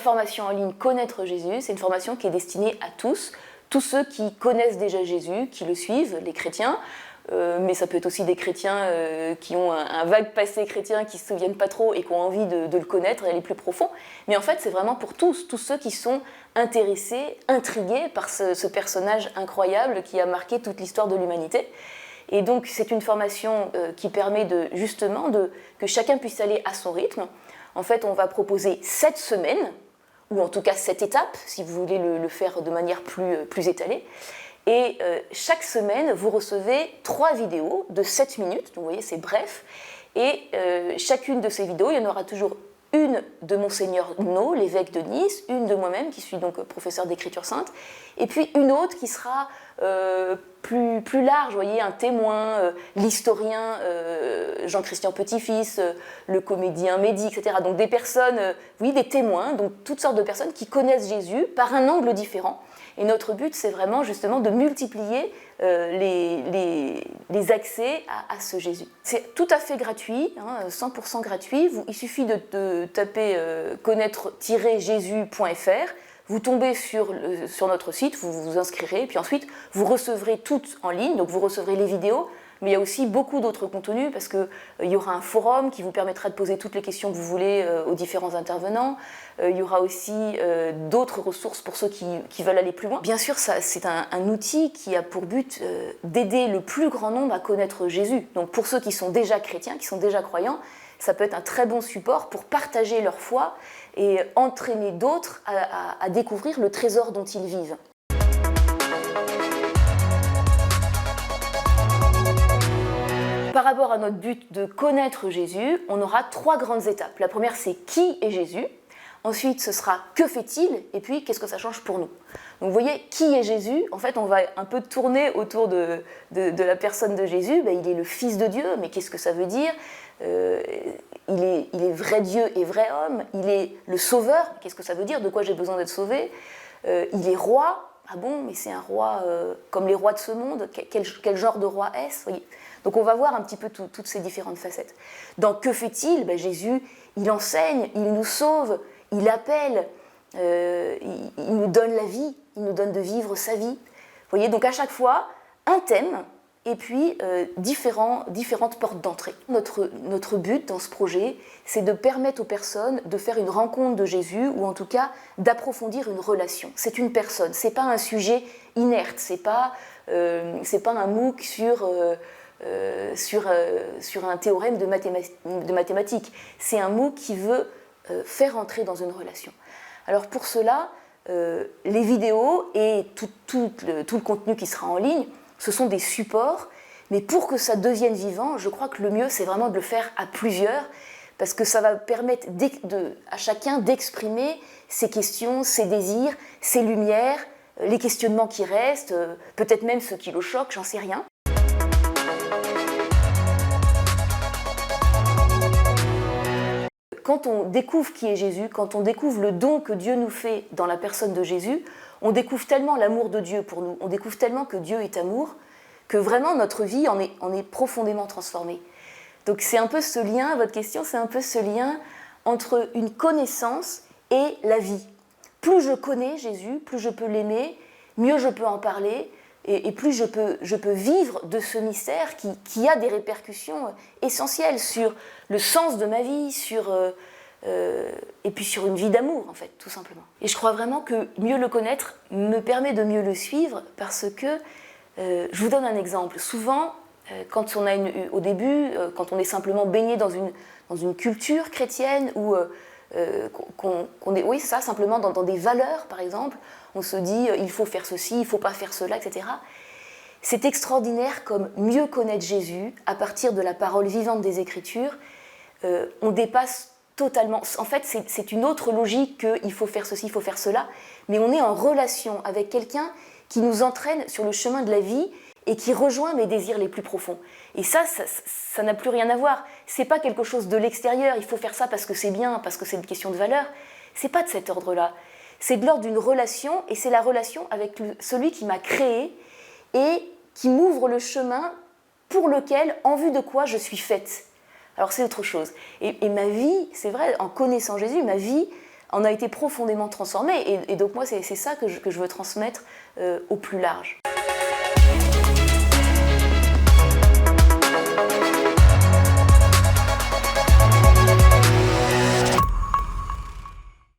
formation en ligne Connaître Jésus, c'est une formation qui est destinée à tous ceux qui connaissent déjà Jésus, qui le suivent, les chrétiens, mais ça peut être aussi des chrétiens qui ont un vague passé chrétien, qui ne se souviennent pas trop et qui ont envie de le connaître et aller plus profond. Mais en fait, c'est vraiment pour tous ceux qui sont intéressés, intrigués par ce personnage incroyable qui a marqué toute l'histoire de l'humanité. Et donc, c'est une formation qui permet justement que chacun puisse aller à son rythme. En fait, on va proposer 7 semaines, ou en tout cas 7 étapes, si vous voulez le faire de manière plus étalée. Et chaque semaine, vous recevez 3 vidéos de 7 minutes, donc vous voyez, c'est bref. Et chacune de ces vidéos, il y en aura toujours une de Monseigneur No, l'évêque de Nice, une de moi-même, qui suis donc professeur d'écriture sainte, et puis une autre qui sera plus large, vous voyez, un témoin, l'historien Jean-Christian Petit-Fils, le comédien Mehdi, etc. Donc des personnes, oui, des témoins, donc toutes sortes de personnes qui connaissent Jésus par un angle différent. Et notre but, c'est vraiment justement de multiplier les accès à ce Jésus. C'est tout à fait gratuit, 100% gratuit. Il suffit de taper connaître-jésus.fr. Vous tombez sur notre site, vous vous inscrirez, puis ensuite vous recevrez tout en ligne, donc vous recevrez les vidéos, mais il y a aussi beaucoup d'autres contenus parce qu'il y aura un forum qui vous permettra de poser toutes les questions que vous voulez aux différents intervenants. Il y aura aussi d'autres ressources pour ceux qui veulent aller plus loin. Bien sûr, c'est un outil qui a pour but d'aider le plus grand nombre à connaître Jésus. Donc pour ceux qui sont déjà chrétiens, qui sont déjà croyants, ça peut être un très bon support pour partager leur foi et entraîner d'autres à découvrir le trésor dont ils vivent. Par rapport à notre but de connaître Jésus, on aura 3 grandes étapes. La première, c'est qui est Jésus. Ensuite, ce sera que fait-il, et puis qu'est-ce que ça change pour nous. Donc vous voyez, qui est Jésus? En fait, on va un peu tourner autour de la personne de Jésus. Il est le Fils de Dieu, mais qu'est-ce que ça veut dire? Il est vrai Dieu et vrai homme. Il est le Sauveur, qu'est-ce que ça veut dire? De quoi j'ai besoin d'être sauvé? Il est roi. Ah bon, mais c'est un roi comme les rois de ce monde? Quel genre de roi est-ce? Voyez. Donc on va voir un petit peu toutes ces différentes facettes. Dans que fait-il? Jésus, il enseigne, il nous sauve, il appelle, il nous donne la vie, il nous donne de vivre sa vie. Vous voyez, donc à chaque fois, un thème et puis différentes portes d'entrée. Notre but dans ce projet, c'est de permettre aux personnes de faire une rencontre de Jésus ou en tout cas d'approfondir une relation. C'est une personne, c'est pas un sujet inerte, c'est pas un MOOC sur un théorème de mathématiques. C'est un MOOC qui veut faire entrer dans une relation. Alors pour cela, les vidéos et tout le contenu qui sera en ligne, ce sont des supports, mais pour que ça devienne vivant, je crois que le mieux, c'est vraiment de le faire à plusieurs, parce que ça va permettre à chacun d'exprimer ses questions, ses désirs, ses lumières, les questionnements qui restent, peut-être même ceux qui le choquent, j'en sais rien. Quand on découvre qui est Jésus, quand on découvre le don que Dieu nous fait dans la personne de Jésus, on découvre tellement l'amour de Dieu pour nous, on découvre tellement que Dieu est amour, que vraiment notre vie en est profondément transformée. Donc c'est un peu ce lien, votre question, c'est un peu ce lien entre une connaissance et la vie. Plus je connais Jésus, plus je peux l'aimer, mieux je peux en parler, et plus je peux vivre de ce mystère qui a des répercussions essentielles sur le sens de ma vie, et puis sur une vie d'amour, en fait, tout simplement. Et je crois vraiment que mieux le connaître me permet de mieux le suivre, parce que, je vous donne un exemple, souvent, quand on a au début, quand on est simplement baigné dans une culture chrétienne, ou qu'on est, oui, c'est ça, simplement dans des valeurs, par exemple, on se dit il faut faire ceci, il ne faut pas faire cela, etc. C'est extraordinaire comme mieux connaître Jésus à partir de la parole vivante des Écritures. On dépasse totalement. En fait, c'est une autre logique que il faut faire ceci, il faut faire cela, mais on est en relation avec quelqu'un qui nous entraîne sur le chemin de la vie et qui rejoint mes désirs les plus profonds. Et ça n'a plus rien à voir. C'est pas quelque chose de l'extérieur, il faut faire ça parce que c'est bien, parce que c'est une question de valeur. C'est pas de cet ordre-là. C'est de l'ordre d'une relation, et c'est la relation avec celui qui m'a créé et qui m'ouvre le chemin pour lequel, en vue de quoi je suis faite. Alors c'est autre chose. Et ma vie, c'est vrai, en connaissant Jésus, ma vie, on a été profondément transformés. Et donc moi, c'est ça que je veux transmettre au plus large.